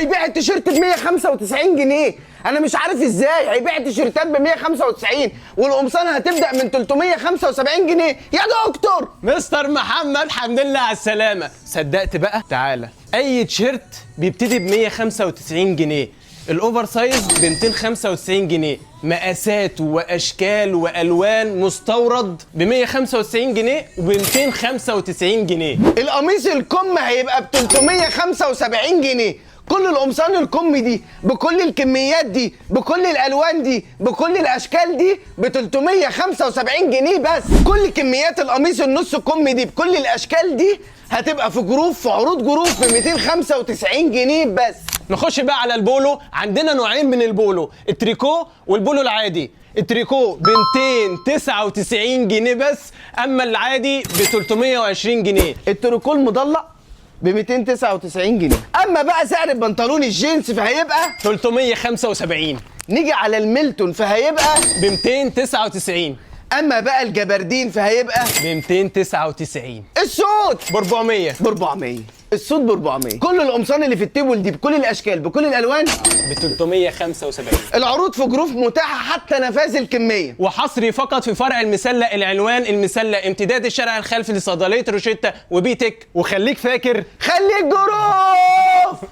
هيبيع التيشيرت ب 195 جنيه. انا مش عارف ازاي هيبيع التيشيرتات ب 195 والقمصان هتبدا من 375 جنيه يا دكتور. مستر محمد الحمد لله على السلامة. صدقت بقى؟ تعالى، أي تيشيرت بيبتدي ب 195 جنيه، الأوفر سايز ب 295 جنيه، مقاسات وأشكال وألوان مستورد ب 195 جنيه وب 295 جنيه. القميص الكم هيبقى ب 375 جنيه. كل القمصان الكم دي بكل الكميات دي بكل الالوان دي بكل الاشكال دي ب 375 جنيه بس. كل كميات القميص النص كم دي بكل الاشكال دي هتبقى في جروب، في عروض جروب ب 295 جنيه بس. نخش بقى على البولو. عندنا نوعين من البولو، التريكو والبولو العادي. التريكو ب 299 جنيه بس، اما العادي ب 320 جنيه. التريكو المضلع ب 299 جنيه. اما بقى سعر البنطلون الجينز فهيبقى 375. نيجي على الميلتون فهيبقى ب 299. اما بقى الجبردين فهيبقى ب 299. السود ب 400. ب 400. السود ب 400. كل القمصان اللي في التيبل دي بكل الاشكال بكل الالوان ب 375. العروض في جروب متاحه حتى نفاذ الكميه، وحصري فقط في فرع المسله العنوان المسله امتداد الشارع الخلفي لصيدليه روشيتا وبيتك. وخليك فاكر، خليك جروب.